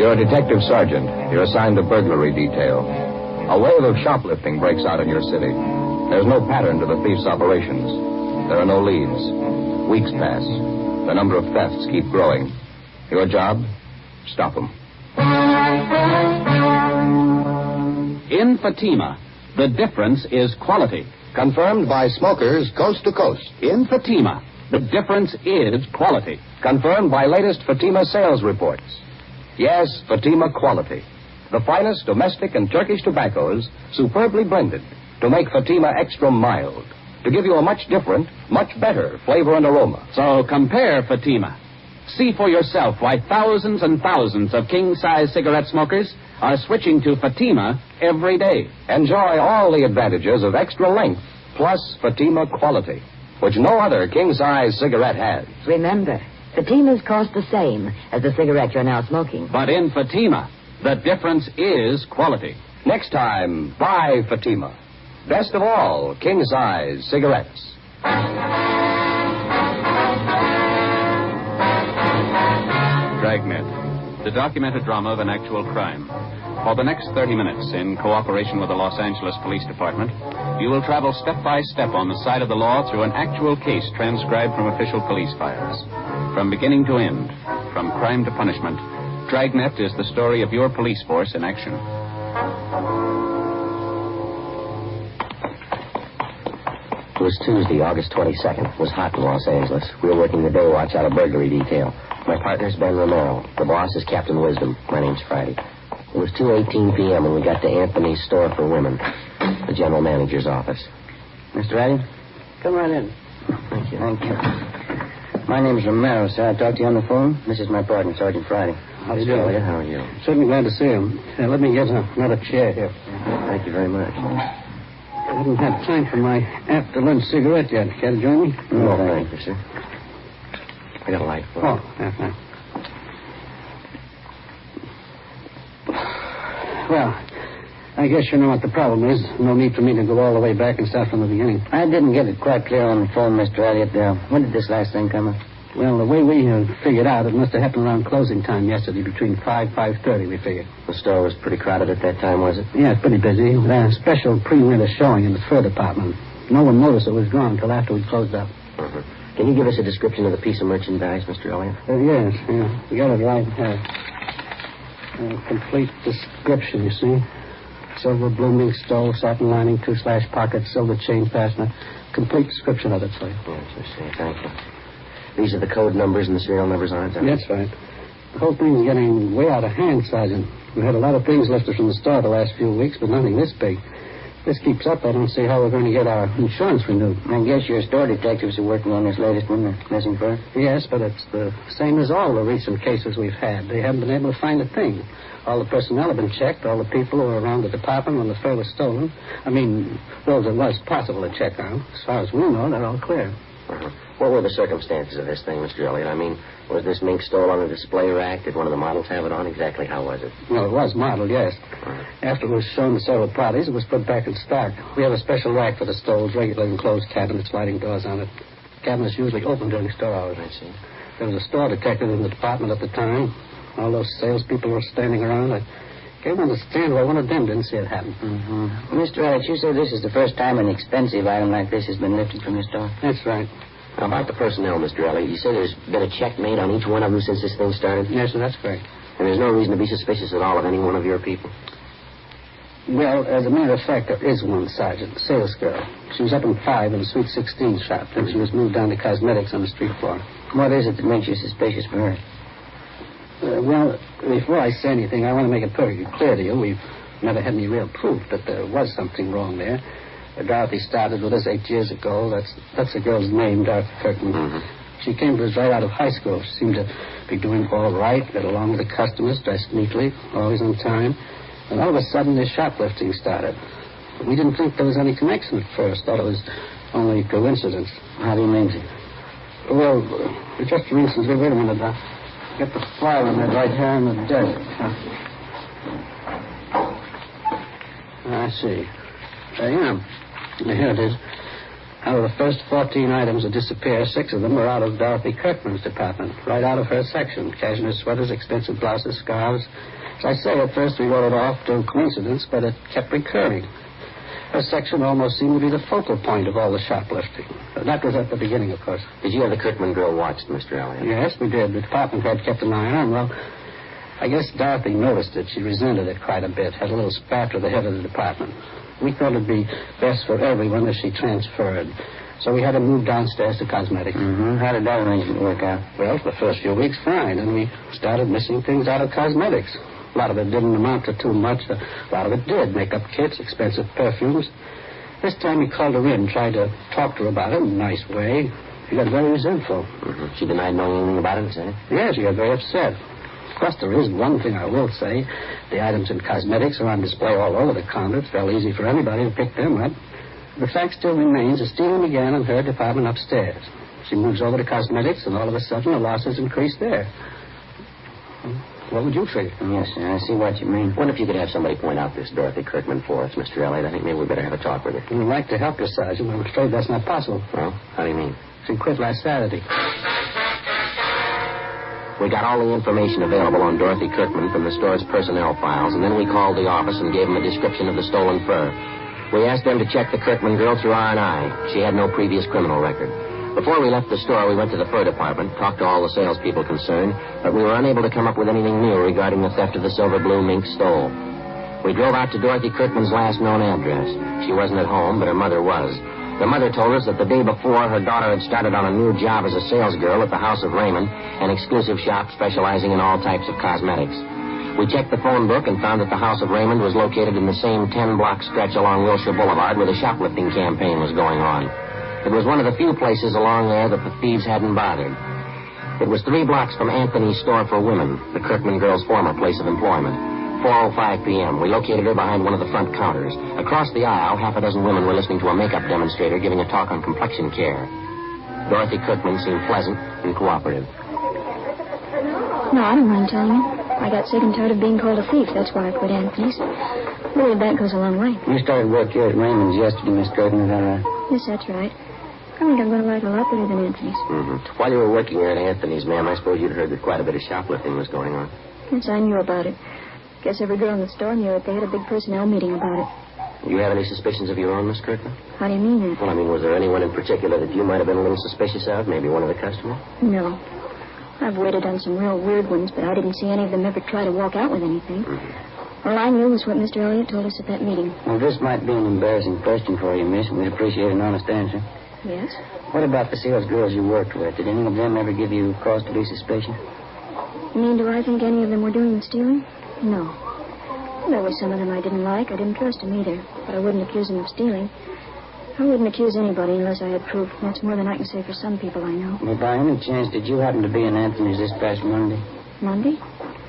You're a detective sergeant. You're assigned to burglary detail. A wave of shoplifting breaks out in your city. There's no pattern to the thief's operations. There are no leads. Weeks pass. The number of thefts keep growing. Your job? Stop them. In Fatima, the difference is quality. Confirmed by smokers coast to coast. In Fatima, the difference is quality. Confirmed by latest Fatima sales reports. Yes, Fatima quality. The finest domestic and Turkish tobaccos, superbly blended, to make Fatima extra mild, to give you a much different, much better flavor and aroma. So compare Fatima. See for yourself why thousands and thousands of king-size cigarette smokers are switching to Fatima every day. Enjoy all the advantages of extra length, plus Fatima quality, which no other king-size cigarette has. Remember, Fatimas cost the same as the cigarette you're now smoking. But in Fatima, the difference is quality. Next time, buy Fatima. Best of all, king-size cigarettes. Dragnet, the documented drama of an actual crime. For the next 30 minutes, in cooperation with the Los Angeles Police Department, you will travel step by step on the side of the law through an actual case transcribed from official police files. From beginning to end, from crime to punishment, Dragnet is the story of your police force in action. It was Tuesday, August 22nd. It was hot in Los Angeles. We were working the day watch out of burglary detail. My partner's Ben Romero. The boss is Captain Wisdom. My name's Friday. It was 2:18 p.m. when we got to Anthony's Store for Women, the general manager's office. Mr. Addy, come right in. Thank you. Thank you. My name's Romero, sir. I talked to you on the phone. This is my partner, Sergeant Friday. How do you do? How are you? Certainly glad to see him. Let me get another chair here. Thank you very much. I haven't had time for my after-lunch cigarette yet. Care to join me? No, thank you, sir. I got a light for you. Oh, yeah. Well, I guess you know what the problem is. No need for me to go all the way back and start from the beginning. I didn't get it quite clear on the phone, Mr. Elliott. When did this last thing come up? Well, the way we figured out, it must have happened around closing time yesterday, between 5:30, we figured. The store was pretty crowded at that time, was it? Yeah, it's pretty busy. A special pre-winter showing in the fur department. No one noticed it was gone until after we closed up. Uh-huh. Can you give us a description of the piece of merchandise, Mr. Elliott? Yes, yeah. We got it right here. Complete description, you see. Silver blooming stove, satin lining, 2-slash pocket, silver chain fastener. Complete description of it, sir. Yes, I see. Thank you. These are the code numbers and the serial numbers on it, That's right. The whole thing's getting way out of hand, Sergeant. We've had a lot of things lifted from the store the last few weeks, but nothing this big. If this keeps up, I don't see how we're going to get our insurance renewed. I guess your store detectives are working on this latest one, the missing fur? Yes, but it's the same as all the recent cases we've had. They haven't been able to find a thing. All the personnel have been checked, all the people who were around the department when the fur was stolen. I mean, those it was possible to check on. As far as we know, they're all clear. Uh-huh. What were the circumstances of this thing, Mr. Elliott? I mean, was this mink stole on a display rack? Did one of the models have it on? Exactly how was it? Well, it was modeled, yes. Uh-huh. After it was shown to several parties, it was put back in stock. We have a special rack for the stoves, regular enclosed cabinets, sliding doors on it. The cabinets usually open during store hours. I see. There was a store detective in the department at the time. All those salespeople were standing around. I can't understand why one of them didn't see it happen. Mm-hmm. Mr. Elliott, you say this is the first time an expensive item like this has been lifted from your store? That's right. Now, about the personnel, Mr. Elliott, you say there's been a check made on each one of them since this thing started? Yes, sir, that's correct. And there's no reason to be suspicious at all of any one of your people? Well, as a matter of fact, there is one, Sergeant, sales girl. She was up in 5 in the Sweet 16 shop. Then she was moved down to cosmetics on the street floor. What is it that makes you suspicious for her? Well, before I say anything, I want to make it perfectly clear to you. We've never had any real proof that there was something wrong there. Dorothy started with us 8 years ago. That's the girl's name, Dorothy Kirkman. Mm-hmm. She came to us right out of high school. She seemed to be doing all right, got along with the customers, dressed neatly, always on time. And all of a sudden, this shoplifting started. We didn't think there was any connection at first. Thought it was only coincidence. How do you mean? Well, just for instance, wait a minute. Get the file in that right here on the desk. I see. Yeah. Here it is. Out of the first 14 items that disappeared, 6 of them were out of Dorothy Kirkman's department, right out of her section. Cashmere sweaters, expensive blouses, scarves. As I say, at first we wrote it off to coincidence, but it kept recurring. Her section almost seemed to be the focal point of all the shoplifting. That was at the beginning, of course. Did you have the Kirkman girl watched, Mr. Elliott? Yes, we did. The department head kept an eye on her. Well, I guess Dorothy noticed it. She resented it quite a bit. Had a little spat with the head of the department. We thought it'd be best for everyone if she transferred. So we had her moved downstairs to cosmetics. Mm-hmm. How did that arrangement work out? Well, for the first few weeks, fine. And we started missing things out of cosmetics. A lot of it didn't amount to too much. A lot of it did. Makeup kits, expensive perfumes. This time he called her in, tried to talk to her about it in a nice way. She got very resentful. Mm-hmm. She denied knowing anything about it, is that it? Yeah, she got very upset. Of course, there is one thing I will say. The items in cosmetics are on display all over the counter. It's fairly easy for anybody to pick them up. The fact still remains that stealing began in her department upstairs. She moves over to cosmetics, and all of a sudden the losses increase there. What would you think? Yes, sir. I see what you mean. Wonder if you could have somebody point out this Dorothy Kirkman for us, Mr. Elliott. I think maybe we better have a talk with her. We'd like to help you, Sergeant. I'm afraid that's not possible. Well, how do you mean? She quit last Saturday. We got all the information available on Dorothy Kirkman from the store's personnel files, and then we called the office and gave them a description of the stolen fur. We asked them to check the Kirkman girl through R&I. She had no previous criminal record. Before we left the store, we went to the fur department, talked to all the salespeople concerned, but we were unable to come up with anything new regarding the theft of the silver blue mink stole. We drove out to Dorothy Kirkman's last known address. She wasn't at home, but her mother was. The mother told us that the day before, her daughter had started on a new job as a salesgirl at the House of Raymond, an exclusive shop specializing in all types of cosmetics. We checked the phone book and found that the House of Raymond was located in the same 10-block stretch along Wilshire Boulevard where the shoplifting campaign was going on. It was one of the few places along there that the thieves hadn't bothered. It was 3 blocks from Anthony's store for women, the Kirkman girl's former place of employment. 4:05 p.m. We located her behind one of the front counters. Across the aisle, half a dozen women were listening to a makeup demonstrator giving a talk on complexion care. Dorothy Kirkman seemed pleasant and cooperative. No, I don't mind telling you. I got sick and tired of being called a thief. That's why I quit Anthony's. Really, that goes a long way. You started work here at Raymond's yesterday, Miss Kirkman, is that right? Yes, that's right. I think I'm going to like it a lot better than Anthony's. Mm-hmm. While you were working here at Anthony's, ma'am, I suppose you'd heard that quite a bit of shoplifting was going on. Yes, I knew about it. Guess every girl in the store knew it. They had a big personnel meeting about it. Do you have any suspicions of your own, Miss Kirkman? How do you mean that? Well, I mean, was there anyone in particular that you might have been a little suspicious of? Maybe one of the customers? No. I've waited on some real weird ones, but I didn't see any of them ever try to walk out with anything. Mm-hmm. All I knew was what Mr. Elliott told us at that meeting. Well, this might be an embarrassing question for you, miss, and we'd appreciate an honest answer. Yes? What about the sales girls you worked with? Did any of them ever give you cause to be suspicious? You mean, do I think any of them were doing the stealing? No. There were some of them I didn't like. I didn't trust them either. But I wouldn't accuse them of stealing. I wouldn't accuse anybody unless I had proof. That's more than I can say for some people I know. Well, by any chance, did you happen to be in Anthony's this past Monday? Monday?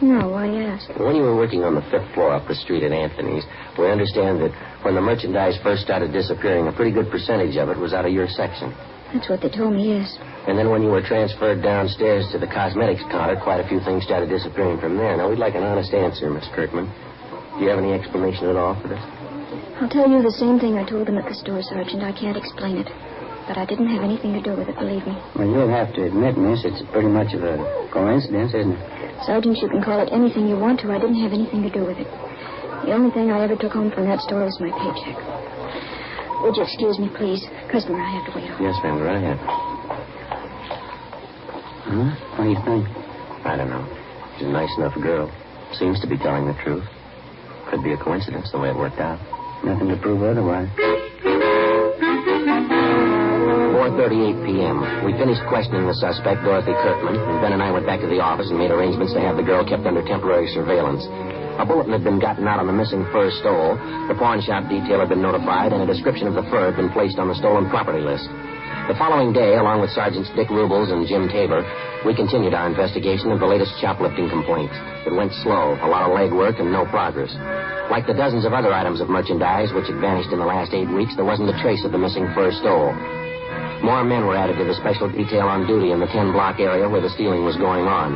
No, why ask? When you were working on the 5th floor up the street at Anthony's, we understand that when the merchandise first started disappearing, a pretty good percentage of it was out of your section. That's what they told me, yes. And then when you were transferred downstairs to the cosmetics counter, quite a few things started disappearing from there. Now, we'd like an honest answer, Miss Kirkman. Do you have any explanation at all for this? I'll tell you the same thing I told them at the store, Sergeant. I can't explain it. But I didn't have anything to do with it, believe me. Well, you'll have to admit, miss, it's pretty much of a coincidence, isn't it? Sergeant, you can call it anything you want to. I didn't have anything to do with it. The only thing I ever took home from that store was my paycheck. Would you excuse me, please? Customer, I have to wait on. Yes, ma'am, go right ahead. Huh? What do you think? I don't know. She's a nice enough girl. Seems to be telling the truth. Could be a coincidence the way it worked out. Nothing to prove otherwise. 4:38 p.m. We finished questioning the suspect, Dorothy Kirkman, and Ben and I went back to the office and made arrangements to have the girl kept under temporary surveillance. A bulletin had been gotten out on the missing fur stole, the pawn shop detail had been notified, and a description of the fur had been placed on the stolen property list. The following day, along with Sergeants Dick Rubles and Jim Tabor, we continued our investigation of the latest shoplifting complaints. It went slow, a lot of legwork, and no progress. Like the dozens of other items of merchandise which had vanished in the last 8 weeks, there wasn't a trace of the missing fur stole. More men were added to the special detail on duty in the 10-block area where the stealing was going on.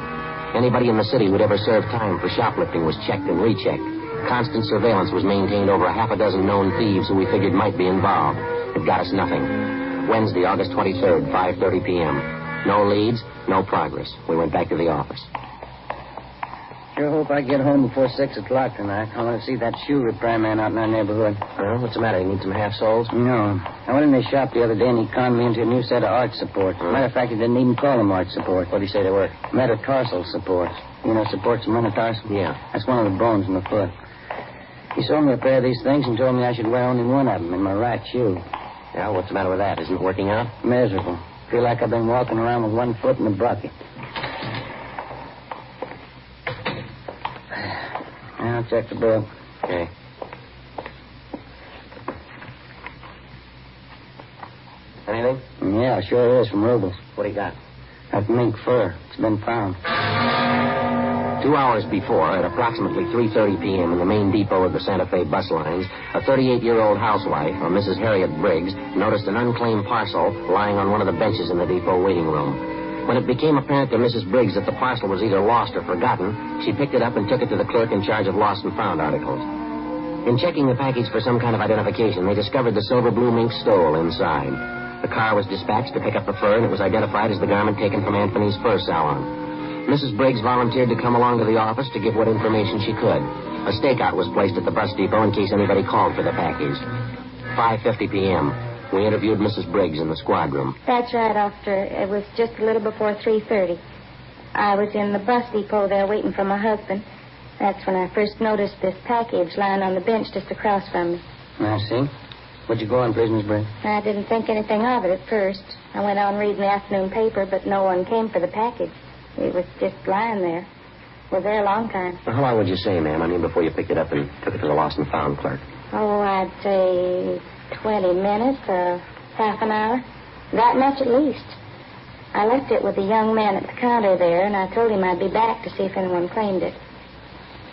Anybody in the city who'd ever served time for shoplifting was checked and rechecked. Constant surveillance was maintained over a half a dozen known thieves who we figured might be involved. It got us nothing. Wednesday, August 23rd, 5:30 p.m. No leads, no progress. We went back to the office. Sure hope I get home before 6 o'clock tonight. I want to see that shoe repairman out in our neighborhood. What's the matter? You need some half-soles? No. I went in his shop the other day and he conned me into a new set of arch supports. Matter of fact, he didn't even call them arch supports. What did he say they were? Metatarsal supports. You know, supports the metatarsal? Yeah. That's one of the bones in the foot. He sold me a pair of these things and told me I should wear only one of them in my right shoe. Yeah, what's the matter with that? Isn't it working out? Miserable. Feel like I've been walking around with one foot in a bucket. I'll check the bill. Okay. Anything? Yeah, sure is, from Rubles. What do you got? That mink fur. It's been found. 2 hours before, at approximately 3:30 p.m. in the main depot of the Santa Fe bus lines, a 38-year-old housewife, or Mrs. Harriet Briggs, noticed an unclaimed parcel lying on one of the benches in the depot waiting room. When it became apparent to Mrs. Briggs that the parcel was either lost or forgotten, she picked it up and took it to the clerk in charge of lost and found articles. In checking the package for some kind of identification, they discovered the silver blue mink stole inside. The car was dispatched to pick up the fur, and it was identified as the garment taken from Anthony's fur salon. Mrs. Briggs volunteered to come along to the office to give what information she could. A stakeout was placed at the bus depot in case anybody called for the package. 5:50 p.m. We interviewed Mrs. Briggs in the squad room. That's right, officer. It was just a little before 3:30. I was in the bus depot there waiting for my husband. That's when I first noticed this package lying on the bench just across from me. I see. What'd you go on, Mrs. Briggs? I didn't think anything of it at first. I went on reading the afternoon paper, but no one came for the package. It was just lying there. It was there a long time. Well, how long would you say, ma'am? I mean, before you picked it up and took it to the lost and found clerk? Oh, I'd say 20 minutes, half an hour. That much at least. I left it with a young man at the counter there, and I told him I'd be back to see if anyone claimed it.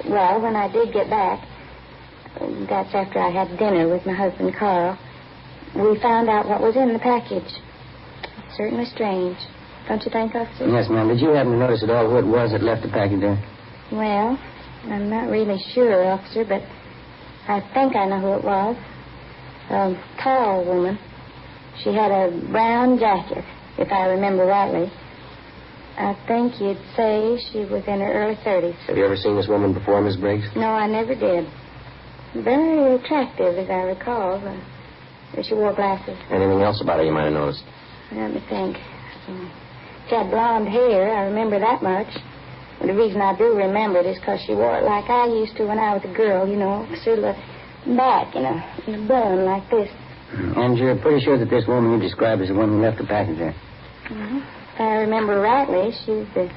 Well, when I did get back, that's after I had dinner with my husband, Carl, we found out what was in the package. It's certainly strange. Don't you think, officer? Yes, ma'am. Did you happen to notice at all who it was that left the package there? Well, I'm not really sure, officer, but I think I know who it was. A tall woman. She had a brown jacket, if I remember rightly. I think you'd say she was in her early 30s. Have you ever seen this woman before, Miss Briggs? No, I never did. Very attractive, as I recall. She wore glasses. Anything else about her you might have noticed? Let me think. She had blonde hair. I remember that much. And the reason I do remember it is because she wore it like I used to when I was a girl, you know, sort of back in a bun like this. And you're pretty sure that this woman you described is the one who left the package there? If I remember rightly, she's the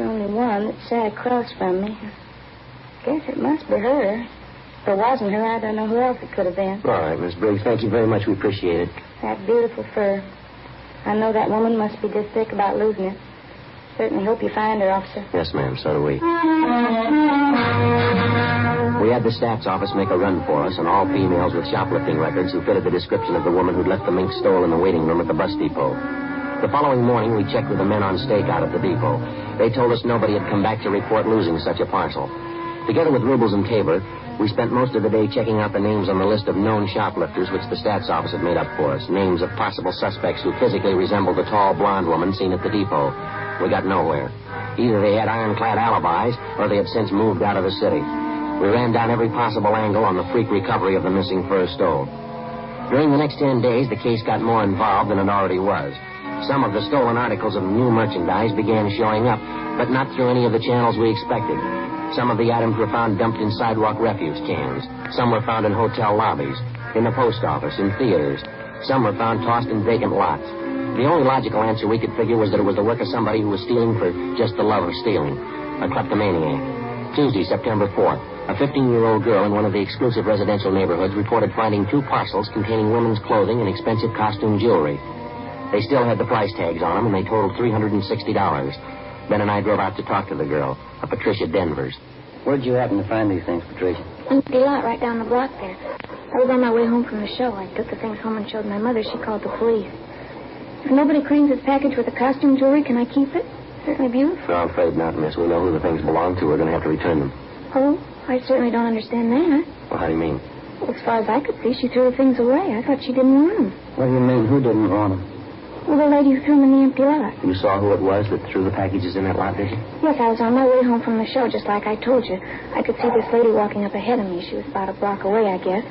only one that sat across from me. I guess it must be her. If it wasn't her, I don't know who else it could have been. All right, Miss Briggs. Thank you very much. We appreciate it. That beautiful fur. I know that woman must be just sick about losing it. Certainly hope you find her, officer. Yes, ma'am. So do we. We had the stats office make a run for us, and all females with shoplifting records who fitted the description of the woman who'd left the mink stole in the waiting room at the bus depot. The following morning, we checked with the men on stakeout at the depot. They told us nobody had come back to report losing such a parcel. Together with Rubles and Tabor, we spent most of the day checking out the names on the list of known shoplifters which the stats office had made up for us. Names of possible suspects who physically resembled the tall blonde woman seen at the depot. We got nowhere. Either they had ironclad alibis, or they had since moved out of the city. We ran down every possible angle on the freak recovery of the missing fur stole. During the next 10 days, the case got more involved than it already was. Some of the stolen articles of new merchandise began showing up, but not through any of the channels we expected. Some of the items were found dumped in sidewalk refuse cans. Some were found in hotel lobbies, in the post office, in theaters. Some were found tossed in vacant lots. The only logical answer we could figure was that it was the work of somebody who was stealing for just the love of stealing. A kleptomaniac. Tuesday, September 4th, a 15-year-old girl in one of the exclusive residential neighborhoods reported finding 2 parcels containing women's clothing and expensive costume jewelry. They still had the price tags on them, and they totaled $360. Ben and I drove out to talk to the girl, a Patricia Denvers. Where'd you happen to find these things, Patricia? Empty lot right down the block there. I was on my way home from the show. I took the things home and showed my mother. She called the police. If nobody claims this package with the costume jewelry, can I keep it? Certainly beautiful. No, I'm afraid not, miss. We know who the things belong to. We're going to have to return them. Oh, I certainly don't understand that. Well, how do you mean? Well, as far as I could see, she threw the things away. I thought she didn't want them. What do you mean? Who didn't want them? Well, the lady who threw them in the empty lot. You saw who it was that threw the packages in that lot, did you? Yes, I was on my way home from the show, just like I told you. I could see this lady walking up ahead of me. She was about a block away, I guess.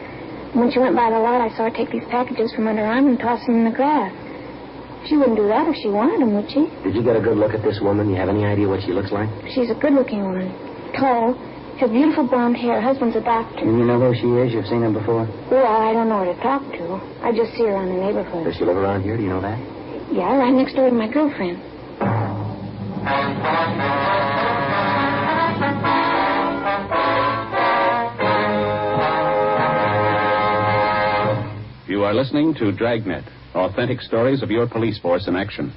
When she went by the lot, I saw her take these packages from under her arm and toss them in the grass. She wouldn't do that if she wanted them, would she? Did you get a good look at this woman? You have any idea what she looks like? She's a good-looking woman. Tall. Has beautiful blonde hair. Her husband's a doctor. And you know who she is? You've seen her before? Well, I don't know her to talk to. I just see her around the neighborhood. Does she live around here? Do you know that? Yeah, right next door to my girlfriend. You are listening to Dragnet, authentic stories of your police force in action.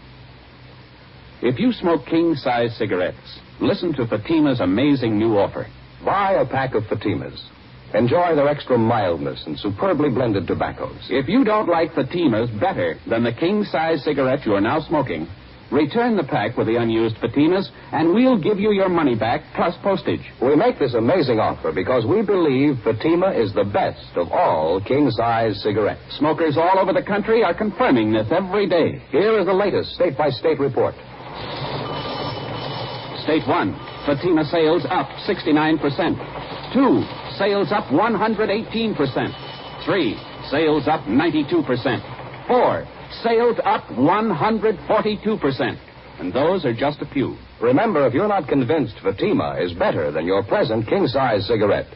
If you smoke king-size cigarettes, listen to Fatima's amazing new offer. Buy a pack of Fatimas. Enjoy their extra mildness and superbly blended tobaccos. If you don't like Fatima's better than the king-size cigarette you are now smoking, return the pack with the unused Fatimas, and we'll give you your money back plus postage. We make this amazing offer because we believe Fatima is the best of all king-size cigarettes. Smokers all over the country are confirming this every day. Here is the latest state-by-state report. State 1, Fatima sales up 69%. 2, sales up 118%. 3, sales up 92%. 4, sales up 142%. And those are just a few. Remember, if you're not convinced Fatima is better than your present king-size cigarette,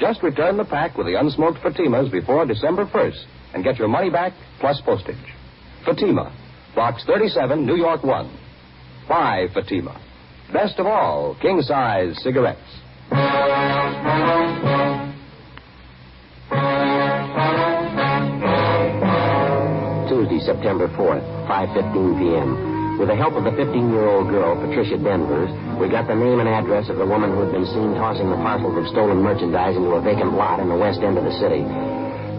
just return the pack with the unsmoked Fatimas before December 1st and get your money back plus postage. Fatima, Box 37, New York 1. Buy Fatima. Best of all, king-size cigarettes. Tuesday, September 4th, 5:15 p.m. With the help of the 15-year-old girl, Patricia Denvers, we got the name and address of the woman who had been seen tossing the parcels of stolen merchandise into a vacant lot in the west end of the city.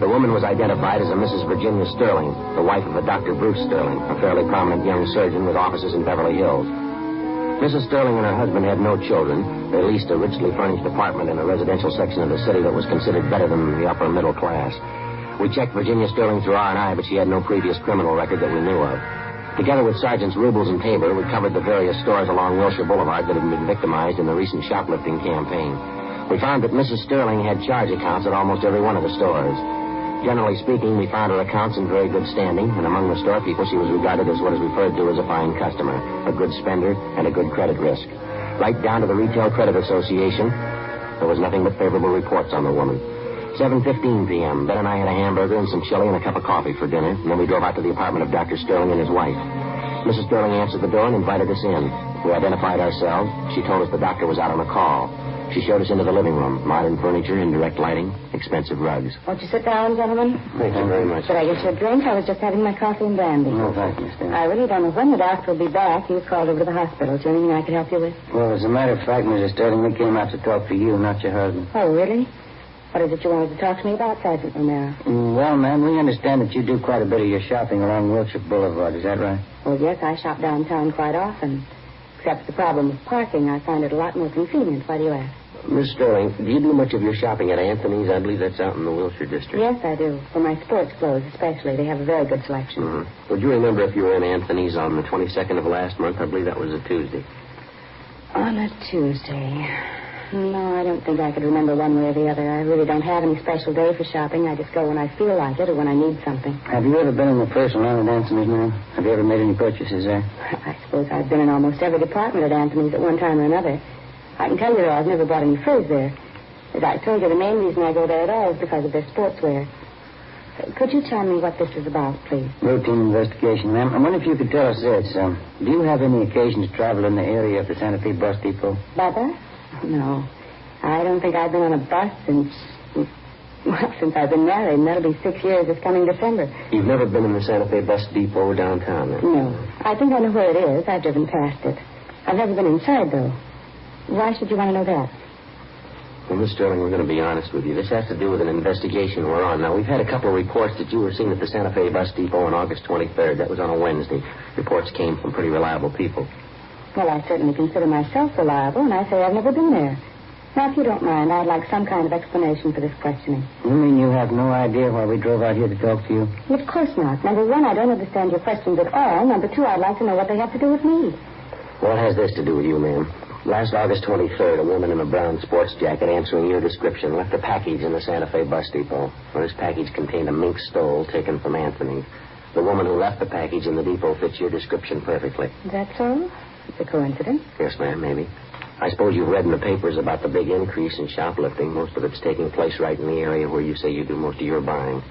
The woman was identified as a Mrs. Virginia Sterling, the wife of a Dr. Bruce Sterling, a fairly prominent young surgeon with offices in Beverly Hills. Mrs. Sterling and her husband had no children. They leased a richly furnished apartment in a residential section of the city that was considered better than the upper middle class. We checked Virginia Sterling through R&I, but she had no previous criminal record that we knew of. Together with Sergeants Rubles and Tabor, we covered the various stores along Wilshire Boulevard that had been victimized in the recent shoplifting campaign. We found that Mrs. Sterling had charge accounts at almost every one of the stores. Generally speaking, we found her accounts in very good standing, and among the store people, she was regarded as what is referred to as a fine customer, a good spender, and a good credit risk. Right down to the Retail Credit Association, there was nothing but favorable reports on the woman. 7:15 p.m., Ben and I had a hamburger and some chili and a cup of coffee for dinner, and then we drove out to the apartment of Dr. Sterling and his wife. Mrs. Sterling answered the door and invited us in. We identified ourselves. She told us the doctor was out on a call. She showed us into the living room. Modern furniture, indirect lighting, expensive rugs. Won't you sit down, gentlemen? Thank you very much. Should I get you a drink? I was just having my coffee and brandy. No, thank you, Miss Denver. I really don't know when the doctor will be back. He was called over to the hospital. Is there anything I could help you with? Well, as a matter of fact, Mrs. Sterling, we came out to talk to you, not your husband. Oh, really? What is it you wanted to talk to me about, Sergeant Romero? Well, ma'am, we understand that you do quite a bit of your shopping along Wilshire Boulevard. Is that right? Well, yes, I shop downtown quite often. Except the problem of parking, I find it a lot more convenient. Why do you ask? Miss Sterling, do you do much of your shopping at Anthony's? I believe that's out in the Wilshire district. Yes, I do. For my sports clothes, especially. They have a very good selection. Mm-hmm. Would you remember if you were in Anthony's on the 22nd of last month? I believe that was a Tuesday. On a Tuesday. No, I don't think I could remember one way or the other. I really don't have any special day for shopping. I just go when I feel like it or when I need something. Have you ever been in the first line at Anthony's, ma'am? Have you ever made any purchases there? I suppose I've been in almost every department at Anthony's at one time or another. I can tell you, though, I've never bought any furs there. As I told you, the main reason I go there at all is because of their sportswear. Could you tell me what this is about, please? Routine investigation, ma'am. I wonder if you could tell us this. Do you have any occasion to travel in the area of the Santa Fe bus depot? By bus? No. I don't think I've been on a bus since I've been married, and that'll be 6 years this coming December. You've never been in the Santa Fe bus depot downtown, then? No. I think I know where it is. I've driven past it. I've never been inside, though. Why should you want to know that? Well, Miss Sterling, we're going to be honest with you. This has to do with an investigation we're on. Now, we've had a couple of reports that you were seen at the Santa Fe bus depot on August 23rd. That was on a Wednesday. Reports came from pretty reliable people. Well, I certainly consider myself reliable, and I say I've never been there. Now, if you don't mind, I'd like some kind of explanation for this questioning. You mean you have no idea why we drove out here to talk to you? Of course not. Number one, I don't understand your questions at all. Number two, I'd like to know what they have to do with me. What has this to do with you, ma'am? Last August 23rd, a woman in a brown sports jacket answering your description left a package in the Santa Fe bus depot. Well, this package contained a mink stole taken from Anthony. The woman who left the package in the depot fits your description perfectly. That's all? It's a coincidence. Yes, ma'am, maybe. I suppose you've read in the papers about the big increase in shoplifting. Most of it's taking place right in the area where you say you do most of your buying.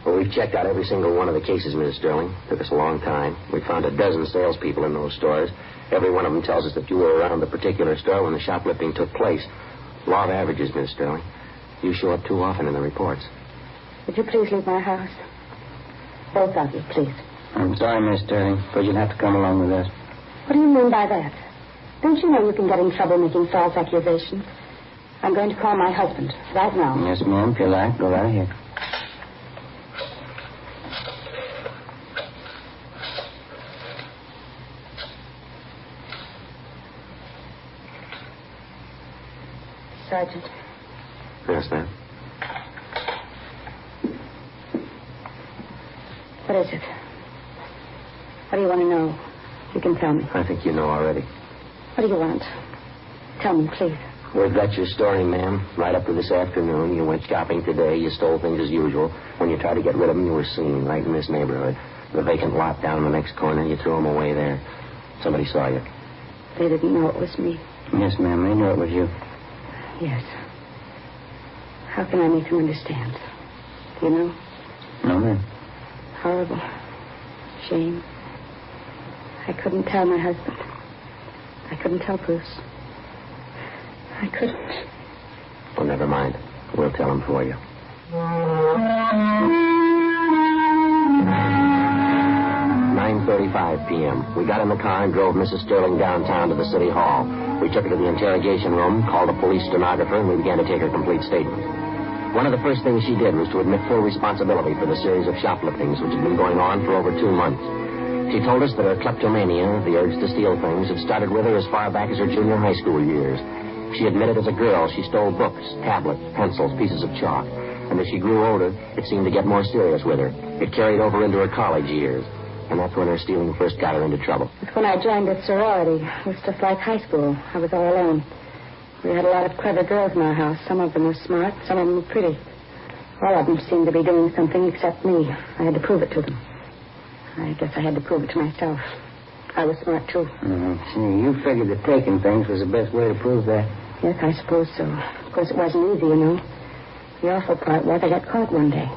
Well, we've checked out every single one of the cases, Ms. Sterling. Took us a long time. We found a dozen salespeople in those stores. Every one of them tells us that you were around the particular store when the shoplifting took place. Law of averages, Ms. Sterling. You show up too often in the reports. Would you please leave my house? Both of you, please. I'm sorry, Miss Sterling, but you'll have to come along with us. What do you mean by that? Don't you know you can get in trouble making false accusations? I'm going to call my husband right now. Yes, ma'am, if you like. Go right ahead. Sergeant. Yes, ma'am. What is it? What do you want to know? You can tell me. I think you know already. What do you want? Tell me, please. We've got your story, ma'am. Right up to this afternoon. You went shopping today. You stole things as usual. When you tried to get rid of them, you were seen right in this neighborhood. The vacant lot down in the next corner. You threw them away there. Somebody saw you. They didn't know it was me. Yes, ma'am, they knew it was you. Yes. How can I make them understand? Do you know? No, ma'am. Horrible. Shame. I couldn't tell my husband. I couldn't tell Bruce. I couldn't. Well, never mind. We'll tell him for you. 9:35 p.m. We got in the car and drove Mrs. Sterling downtown to the city hall. We took her to the interrogation room, called a police stenographer, and we began to take her complete statement. One of the first things she did was to admit full responsibility for the series of shopliftings which had been going on for over 2 months. She told us that her kleptomania, the urge to steal things, had started with her as far back as her junior high school years. She admitted as a girl she stole books, tablets, pencils, pieces of chalk. And as she grew older, it seemed to get more serious with her. It carried over into her college years. And that's when her stealing first got her into trouble. It's when I joined the sorority. It was just like high school. I was all alone. We had a lot of clever girls in our house. Some of them were smart, some of them were pretty. All of them seemed to be doing something except me. I had to prove it to them. I guess I had to prove it to myself. I was smart, too. See, you figured that taking things was the best way to prove that. Yes, I suppose so. Of course, it wasn't easy, you know. The awful part was I got caught one day.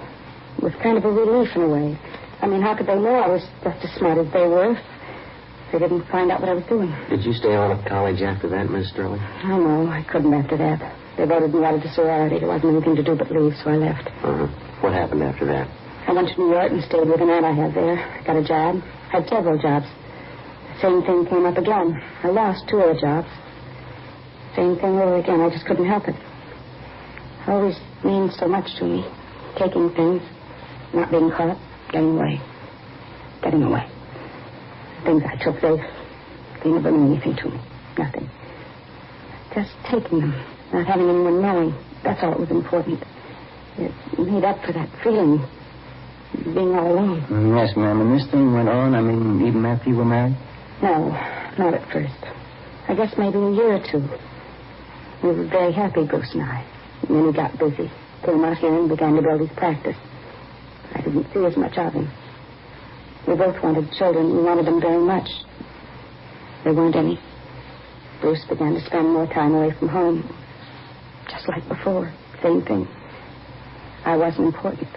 It was kind of a relief in a way. I mean, how could they know I was just as smart as they were if they didn't find out what I was doing? Did you stay on at college after that, Miss Sterling? Oh, no, I couldn't after that. They voted me out of the sorority. There wasn't anything to do but leave, so I left. Uh-huh. What happened after that? I went to New York and stayed with an aunt I had there. Got a job. Had several jobs. The same thing came up again. I lost 2 other jobs. Same thing over again. I just couldn't help it. It always means so much to me. Taking things, not being caught, getting away. Getting away. The things I took, they never meant anything to me. Nothing. Just taking them, not having anyone knowing. That's all that was important. It made up for that feeling, being all alone. Yes, ma'am. And this thing went on, I mean, even after you were married? No, not at first. I guess maybe a year or 2. We were very happy, Bruce and I. And then he got busy. Came out here and began to build his practice. I didn't see as much of him. We both wanted children. We wanted them very much. There weren't any. Bruce began to spend more time away from home. Just like before. Same thing. I wasn't important.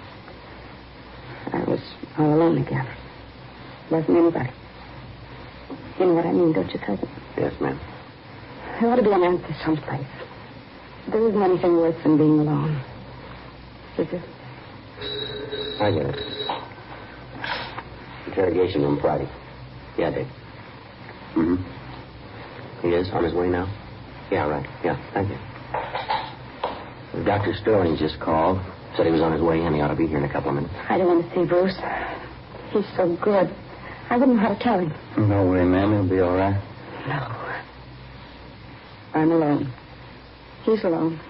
I was all alone again. Wasn't anybody. You know what I mean, don't you, cousin? Yes, ma'am. There ought to be an answer someplace. There isn't anything worse than being alone. Is there? I get it. Interrogation room Friday. Yeah, Dick. Mm-hmm. He is on his way now? Yeah, right. Yeah, thank you. Dr. Sterling just called. Said he was on his way in. He ought to be here in a couple of minutes. I don't want to see Bruce. He's so good. I wouldn't know how to tell him. Don't worry, ma'am. He'll be all right. No. I'm alone. He's alone.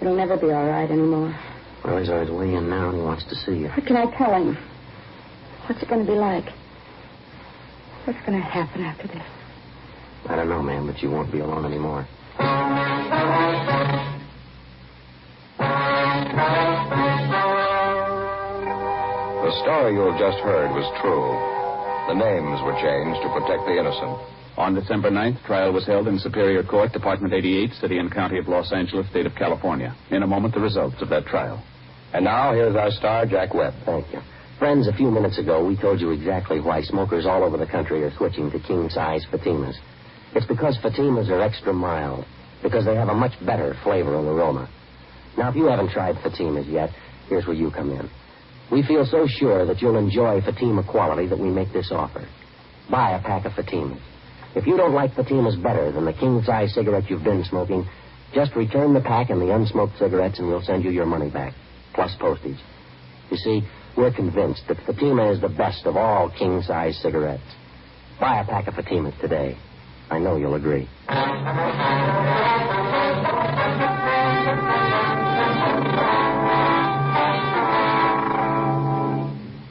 It'll never be all right anymore. Well, he's on his way in now, and he wants to see you. What can I tell him? What's it going to be like? What's going to happen after this? I don't know, ma'am, but you won't be alone anymore. The story you have just heard was true. The names were changed to protect the innocent. On December 9th, trial was held in Superior Court, Department 88, City and County of Los Angeles, State of California. In a moment, the results of that trial. And now, here's our star, Jack Webb. Thank you. Friends, a few minutes ago, we told you exactly why smokers all over the country are switching to king-size Fatimas. It's because Fatimas are extra mild, because they have a much better flavor and aroma. Now, if you haven't tried Fatimas yet, here's where you come in. We feel so sure that you'll enjoy Fatima quality that we make this offer. Buy a pack of Fatimas. If you don't like Fatimas better than the king-size cigarette you've been smoking, just return the pack and the unsmoked cigarettes and we'll send you your money back, plus postage. You see, we're convinced that Fatima is the best of all king-size cigarettes. Buy a pack of Fatimas today. I know you'll agree.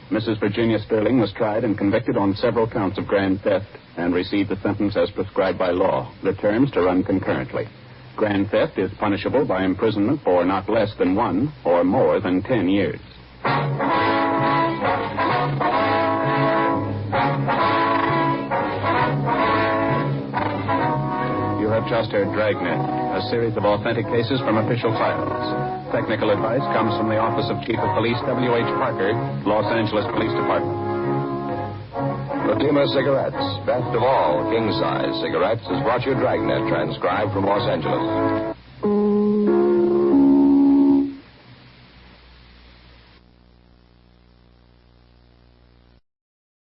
Mrs. Virginia Sterling was tried and convicted on several counts of grand theft and received the sentence as prescribed by law, the terms to run concurrently. Grand theft is punishable by imprisonment for not less than 1 or more than 10 years. You have just heard Dragnet, a series of authentic cases from official files. Technical advice comes from the Office of Chief of Police W.H. Parker, Los Angeles Police Department. Fatima Cigarettes, best of all king-size cigarettes, has brought you Dragnet, transcribed from Los Angeles.